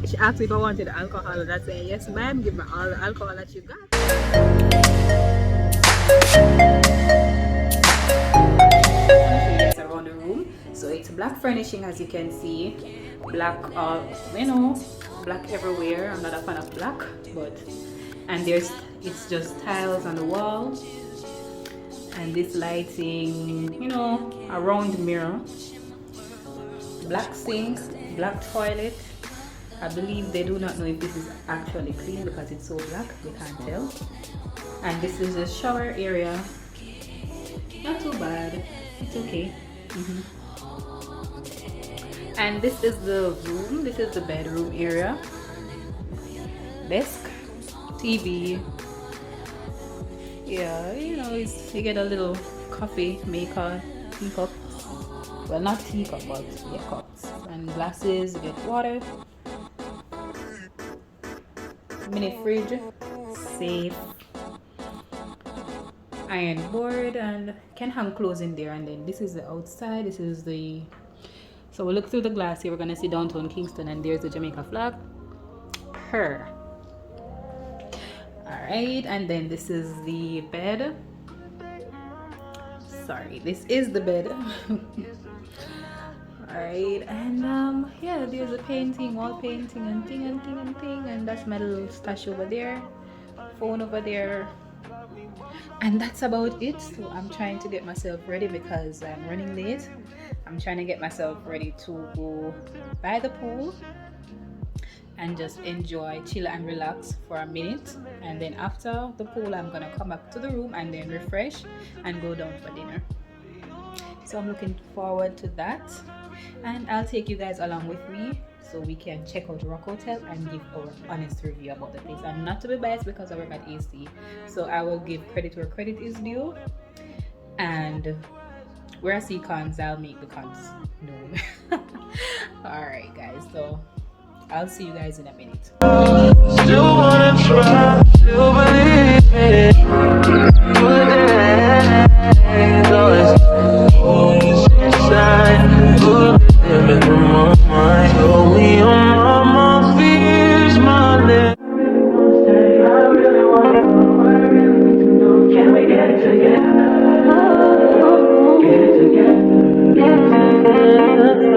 She asked me if I wanted alcohol, and I said, yes, ma'am, give me all the alcohol that you got. Around the room. So it's black furnishing, as you can see. Black, black everywhere. I'm not a fan of black, but and it's just tiles on the wall, and this lighting, a round mirror, black sink, black toilet. I believe they do not know if this is actually clean because it's so black, they can't tell. And this is the shower area. Not too bad, it's okay. And this is the room, this is the bedroom area. Desk, TV. Yeah, you get a little coffee maker, teacup. Well, not teacup, but yeah, cups and glasses. You get water. Mini fridge, safe, iron board, and can hang clothes in there. And then this is the outside. This is the. So we look through the glass here. We're gonna see downtown Kingston, and there's the Jamaica flag. Alright, and then this is the bed. Sorry, this is the bed. Alright, and yeah, there's a painting, wall painting, and thing, and that's my little stash over there, phone over there, and that's about it. So I'm trying to get myself ready because I'm running late. I'm trying to get myself ready to go by the pool and just enjoy, chill and relax for a minute, and then after the pool I'm gonna come back to the room and then refresh and go down for dinner. So I'm looking forward to that, and I'll take you guys along with me so we can check out ROK Hotel and give our honest review about the place. And not to be biased because I work at AC, so I will give credit where credit is due, and where I see cons, I'll make the cons known. Alright guys, so I'll see you guys in a minute. Still wanna try, still believe it. Always inside, living in my mind. Only on my fears, my lips. I really want to know what I really need to know. Can we get it together? Get it together. Get it together.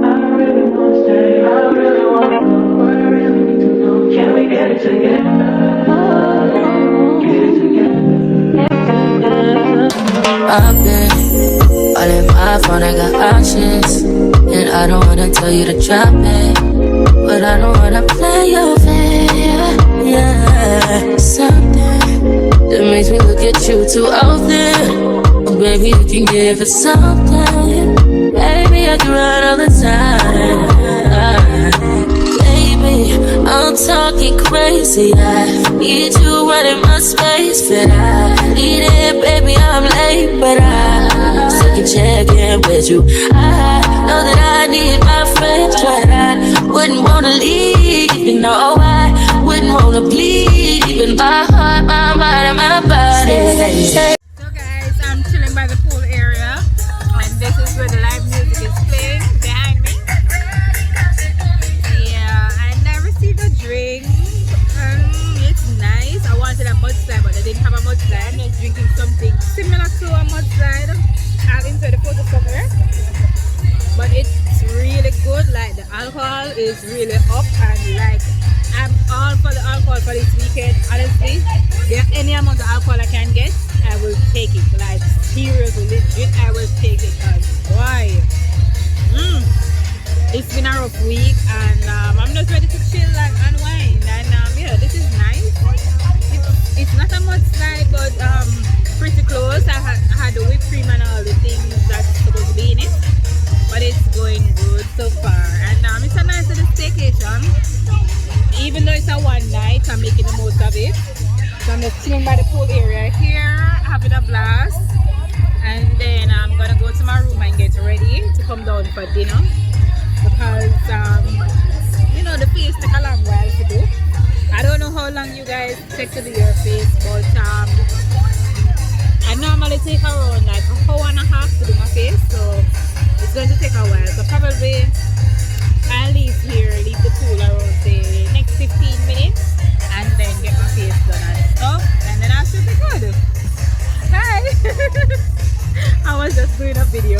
I really want to stay. I really want to know what I really need to know. Can we get it together? Get it together. I've been all in my phone, I got options, and I don't wanna tell you to drop it, but I don't wanna play your fair. Yeah, something that makes me look at you too often. Oh, baby, you can give it something. Baby, I can run all the time. Baby, I'm talking crazy. I need you running my space, but I need it, baby. I'm late, but I'm still checking with you. I know that I need my friends, but I wouldn't wanna leave. You know, I wouldn't wanna bleed. Even my heart, my mind, and my body. So guys, I'm chilling by the pool area, and this is where the live music is playing behind me. Yeah, and I received a drink. It's nice. I wanted a mudslide, but I didn't have a mudslide. I was drinking something similar to a mudslide. I'll insert the photo somewhere. But it's really good. Like the alcohol is really up, and like I'm all for the alcohol for this weekend. Honestly, there any amount of alcohol I can get, I will take it. Like seriously, legit, I will take it. Cause why? It's been a rough week, and I'm just ready to chill, like unwind. And yeah, this is nice. It's not a mudslide, but pretty close. I had the whipped cream and all the things that's supposed to be in it, but it's going good so far. And it's a nice little staycation. Even though it's a one night, I'm making the most of it. So I'm just chilling by the pool area here, having a blast. And then I'm gonna go to my room and get ready to come down for dinner, because the face take a long while to do. I don't know how long you guys take to do your face, but I normally take around like an hour and a half to do my face, so it's going to take a while. So probably I'll leave the pool around doing a video.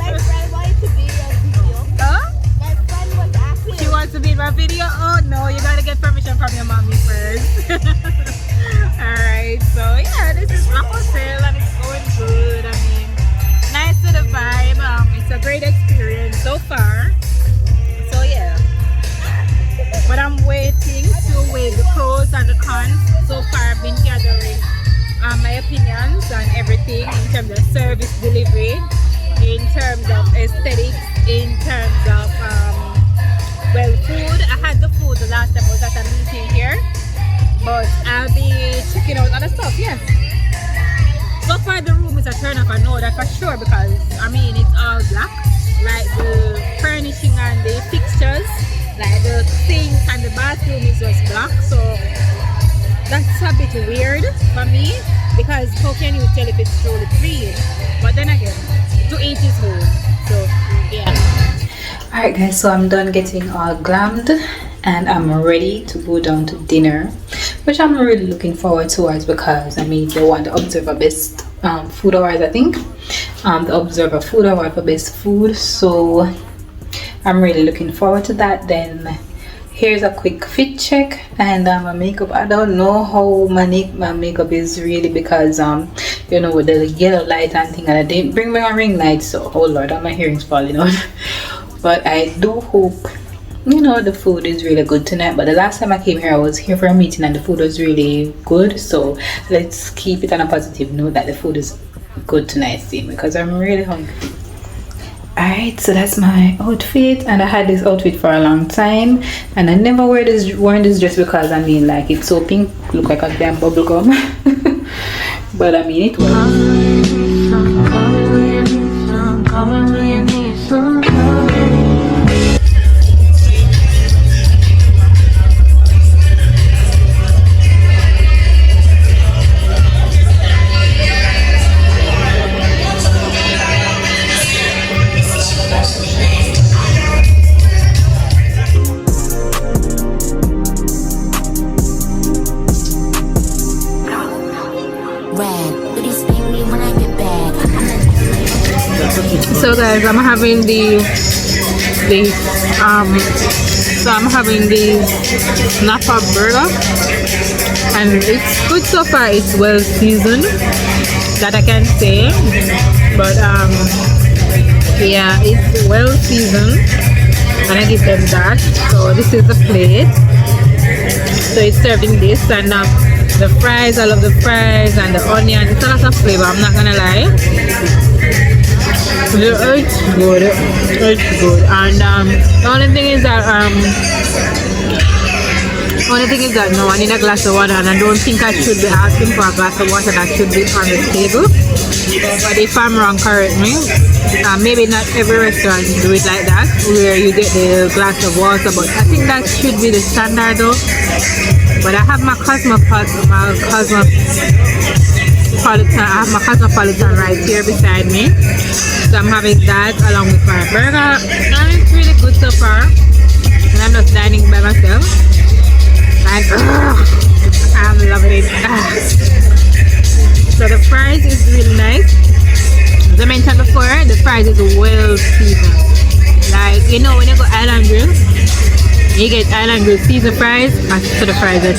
My friend wanted to be a video. Huh? My friend was asking. She wants to be in my video? Oh no, you gotta get permission from your mommy first. Alright, so yeah, this is Rock Hotel and it's going good. I mean, nice to the vibe. It's a great experience so far. So yeah. But I'm waiting to weigh the pros and the cons. So far I've been gathering my opinions on everything in terms of service delivery, in terms of aesthetics, in terms of well, food. I had the food the last time I was at a meeting here, but I'll be checking out other stuff. Yes, so far the room is a turn off. I know that for sure because I mean it's all black, like the furnishing and the fixtures, like the sink and the bathroom is just black, so that's a bit weird for me because how can you tell if it's truly clean? But then again, to each his own. So yeah. Alright guys, so I'm done getting all glammed and I'm ready to go down to dinner, which I'm really looking forward towards because I mean they want the Observer Best Food Awards, I think. The Observer Food Award for Best Food, so I'm really looking forward to that. Then here's a quick fit check and my makeup. I don't know how my makeup is really because you know with the yellow light and thing, and I didn't bring my ring light, so oh lord, all my earrings falling out. But I do hope, you know, the food is really good tonight. But the last time I came here I was here for a meeting and the food was really good, so let's keep it on a positive note that the food is good tonight, see, because I'm really hungry. Alright, so that's my outfit, and I had this outfit for a long time and I never worn this dress because I mean like it's so pink, look like a damn bubble gum. But I mean it works. So guys, I'm having the Napa burger and it's good so far. It's well seasoned, that I can say, but yeah, it's well seasoned and I give them that. So this is the plate, so it's serving this, and the fries, I love the fries and the onion. It's a lot of flavor, I'm not gonna lie. It's good, it's good. And the only thing is that no, I need a glass of water, and I don't think I should be asking for a glass of water. That should be on the table. But if I'm wrong, correct me. Maybe not every restaurant do it like that, where you get the glass of water, but I think that should be the standard though. But I have my cosmopolitan right here beside me, so I'm having that along with my burger, and it's really good so far. And I'm just dining by myself, and I'm loving it. So the fries is really nice. As I mentioned before, the fries is well seasoned. Like, you know, when you go Island Grill, you get Island Grill seasoned fries, and so the fries are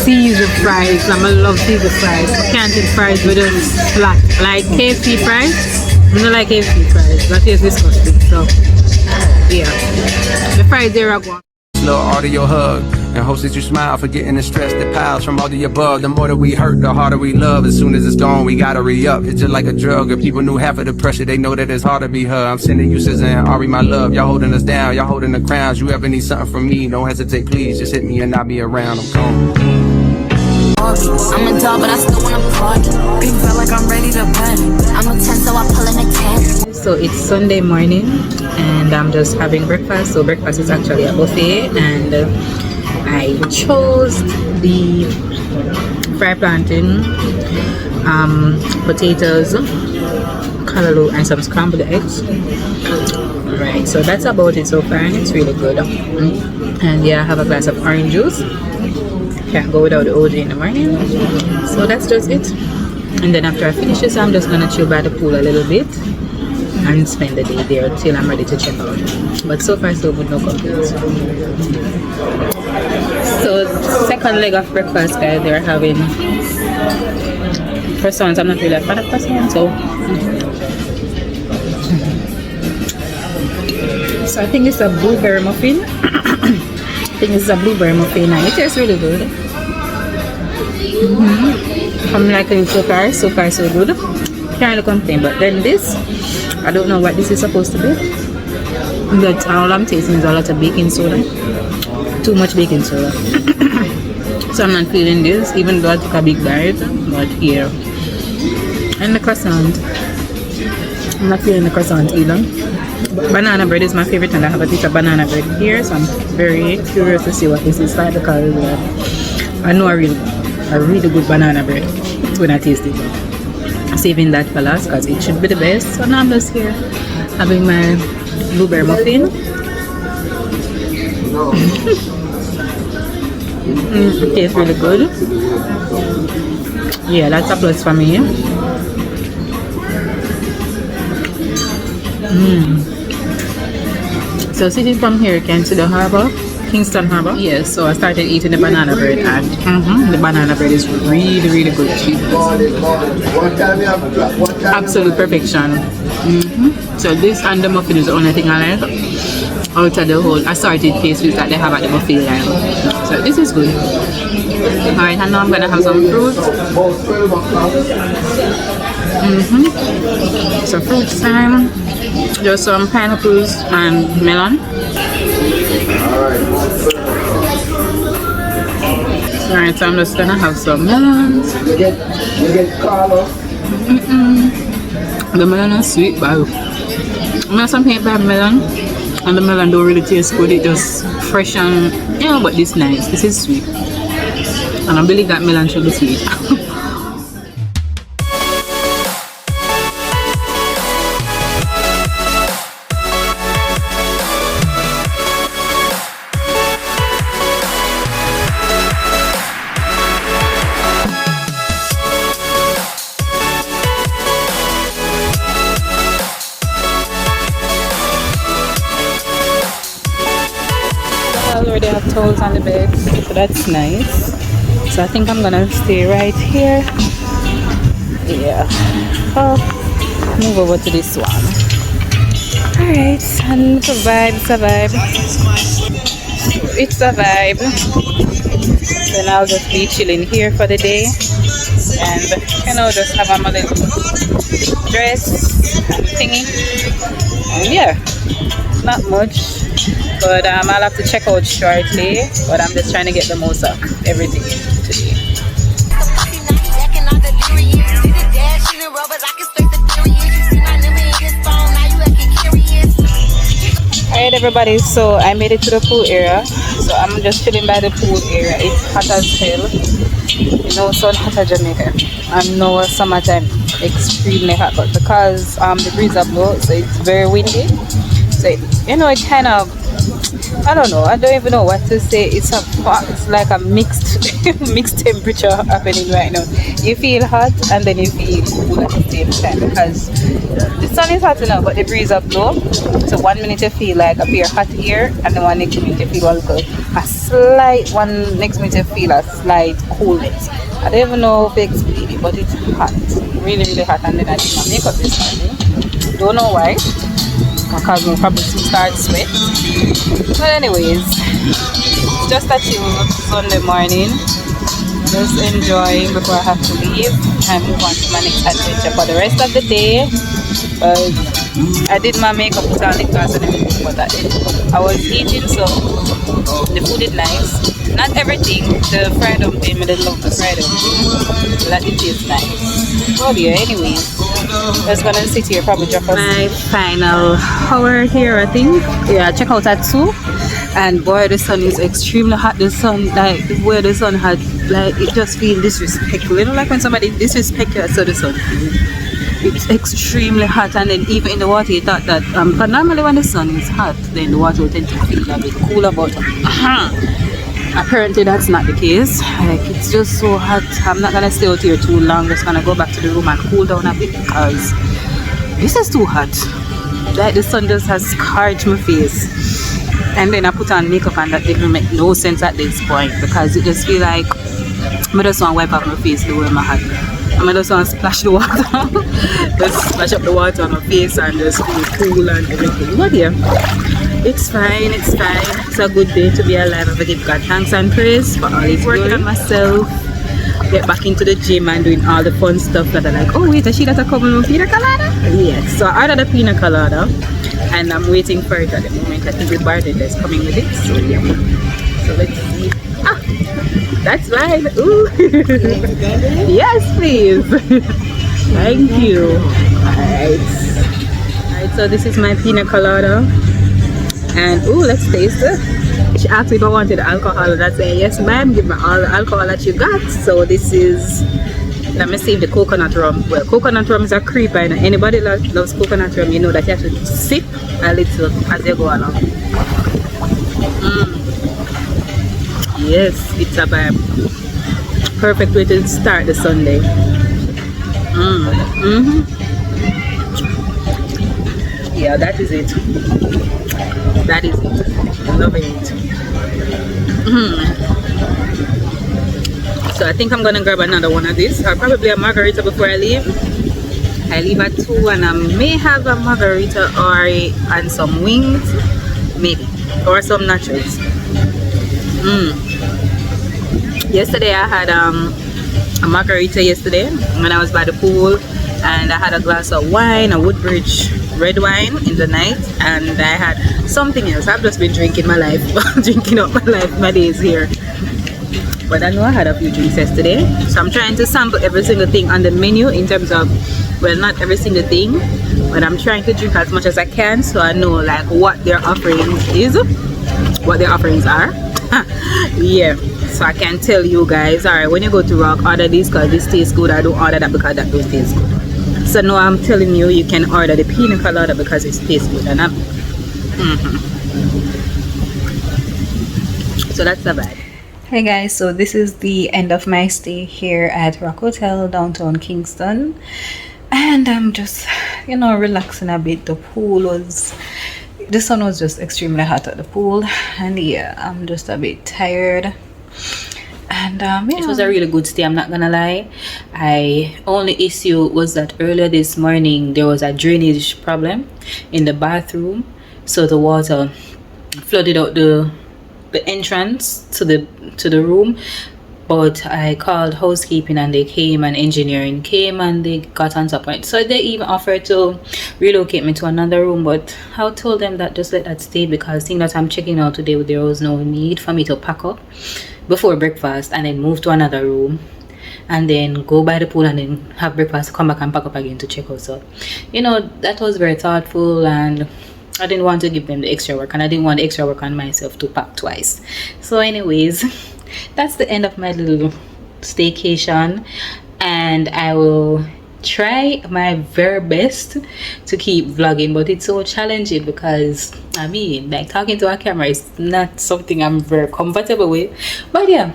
seasoned fries. I'm gonna love seasoned fries. I can't eat fries with a flat. Like KFC fries, I don't like KFC fries. That is disgusting. So yeah, the fries there are gone. Little audio hug and hopes that you smile, forgetting the stress that piles from all the above. The more that we hurt, the harder we love. As soon as it's gone, we gotta re-up. It's just like a drug. If people knew half of the pressure, they know that it's hard to be her. I'm sending you Sis and Ari, my love. Y'all holding us down, y'all holding the crowns. You ever need something from me, don't hesitate, please. Just hit me and I'll be around. I'm gone. I'm a dog, but I still wanna party. Pink felt like I'm ready to party. I'm a 10, so I pull in a 10. So it's Sunday morning and I'm just having breakfast. So breakfast is actually a buffet, and I chose the fried plantain, potatoes, callaloo, and some scrambled eggs. Right, so that's about it so far, and it's really good. And yeah, I have a glass of orange juice. Can't go without the OJ in the morning. So that's just it. And then after I finish this, I'm just gonna chill by the pool a little bit and spend the day there till I'm ready to check out. But so far so good, no complaints. So second leg of breakfast, guys, they're having croissants. I'm not really a fan of croissants, so I think it's a blueberry muffin. I think it's a blueberry muffin and it tastes really good. I'm liking it so far so good. Can't really complain. But then this, I don't know what this is supposed to be. But all I'm tasting is a lot of baking soda. Too much baking soda. So I'm not feeling this, even though I took a big bite. But here, and the croissant, I'm not feeling the croissant either. But banana bread is my favorite, and I have a piece of banana bread here, so I'm very curious to see what this is like, because I know a really good banana bread when I taste it. Saving that for last because it should be the best. So now I'm just here having my blueberry muffin. It tastes really good. Yeah, that's a plus for me. So sitting from here, you can see the harbor, Kingston Harbor. Yes, so I started eating the banana bread, and the banana bread is really good. Absolute perfection. So this and the muffin is the only thing I like out of the whole assorted pastries that they have at the buffet line. So this is good. Alright, and now I'm gonna have some fruit. So fruit time. Just some pineapples and melon. Alright, so I'm just gonna have some melons. The melon is sweet, but I'm not some paper melon, and the melon don't really taste good. It just fresh and but this nice. This is sweet, and I believe that melon should be sweet. I already have towels on the bed, so that's nice. So I think I'm gonna stay right here. Yeah. Oh, move over to this one. Alright, and it's a vibe, It's a vibe. Then I'll just be chilling here for the day. And just have a little dress and thingy. And yeah, not much. But I'll have to check out shortly. But I'm just trying to get the most of everything today. Alright everybody, so I made it to the pool area. So I'm just chilling by the pool area. It's hot as hell. So hot as Jamaica. I know summertime extremely hot, but because the breeze are blow, so it's very windy. So it kind of, I don't know, I don't even know what to say. It's like a mixed temperature happening right now. You feel hot and then you feel cool at the same time, because the sun is hot enough but the breeze up low. So 1 minute you feel like a pure hot air, and then one next minute you feel a slight, one next minute you feel a slight coolness. I don't even know if I explain it, but it's hot, really hot. And then I did my makeup this morning. Don't know why, because we'll probably start sweat. But anyways, just a chill Sunday morning, just enjoying before I have to leave and move on to my next adventure for the rest of the day. But I did my makeup, put on lip gloss and everything, but I was eating, so the food is nice. Not everything. The fried dumpling, I didn't love the fried dumpling, so that it tastes nice. Oh yeah, anyways, just gonna sit here, probably drop us my final hour here, I think. Yeah, check out at 2. And boy, the sun is extremely hot. The sun, like where the sun had, like it just feels disrespectful. Like when somebody disrespects you, so the sun. It's extremely hot, and then even in the water you thought that but normally when the sun is hot, then the water will tend to feel a bit cooler, but apparently that's not the case. Like, it's just so hot. I'm not gonna stay out here too long. Just gonna go back to the room and cool down a bit because this is too hot. Like, the sun just has scorched my face. And then I put on makeup and that didn't make no sense at this point because it just feel like I just want to wipe off my face the way my hot. I just want to splash the water. Just splash up the water on my face and just feel cool and everything. But yeah, it's fine, it's fine. It's a good day to be alive. I give God thanks and praise for all His working on myself. Get back into the gym and doing all the fun stuff that I like. Oh wait, I see that a couple of pina colada? Yes, so I ordered a pina colada and I'm waiting for it at the moment. I think the bartender is coming with it. So yeah. So let's see. Ah, that's fine. Ooh. Yes, please. Thank you. Alright, so this is my pina colada. And ooh, let's taste it. She asked me if I wanted alcohol and I said yes ma'am, give me all the alcohol that you got. So this is, let me see, the coconut rum. Well, coconut rum is a creeper and anybody that loves coconut rum, you know that you have to sip a little as you go along. Yes, it's a vibe. Perfect way to start the Sunday. Yeah, that is it. That is it. Loving it. So I think I'm gonna grab another one of these, or probably a margarita before I leave. I leave at 2 and I may have a margarita and some wings, maybe, or some nachos. Yesterday I had a margarita yesterday when I was by the pool, and I had a glass of wine, a Woodbridge red wine in the night, and I had something else. I've just been drinking my life, drinking up my life, my days here. But I know I had a few drinks yesterday, so I'm trying to sample every single thing on the menu in terms of, well, not every single thing, but I'm trying to drink as much as I can so I know like what their offerings is, what their offerings are. Yeah, so I can tell you guys, alright, when you go to ROK, order this because this tastes good. I don't order that because that don't taste good. So now I'm telling you, you can order the pina colada because it tastes good. And so that's the vibe. Hey guys, so this is the end of my stay here at ROK Hotel downtown Kingston, and I'm just, you know, relaxing a bit. The sun was just extremely hot at the pool, and yeah, I'm just a bit tired. And yeah, it was a really good stay, I'm not gonna lie. Only issue was that earlier this morning there was a drainage problem in the bathroom, so the water flooded out the entrance to the room. But I called housekeeping and they came, and engineering came and they got on top of it. So they even offered to relocate me to another room, but I told them that just let that stay because seeing that I'm checking out today, there was no need for me to pack up before breakfast and then move to another room and then go by the pool and then have breakfast, come back and pack up again to check out. So, you know, that was very thoughtful, and I didn't want to give them the extra work, and I didn't want the extra work on myself to pack twice. So anyways, that's the end of my little staycation, and I will try my very best to keep vlogging, but it's so challenging because I mean, like, talking to a camera is not something I'm very comfortable with. But yeah,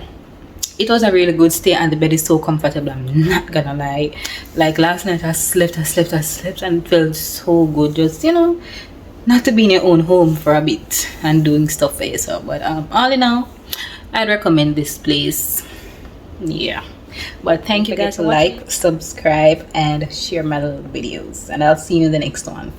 it was a really good stay, and the bed is so comfortable, I'm not gonna lie. Like last night I slept and it felt so good, just, you know, not to be in your own home for a bit and doing stuff for yourself. But all in all, I'd recommend this place. Yeah, but thank you guys to like, subscribe and share my little videos, and I'll see you in the next one.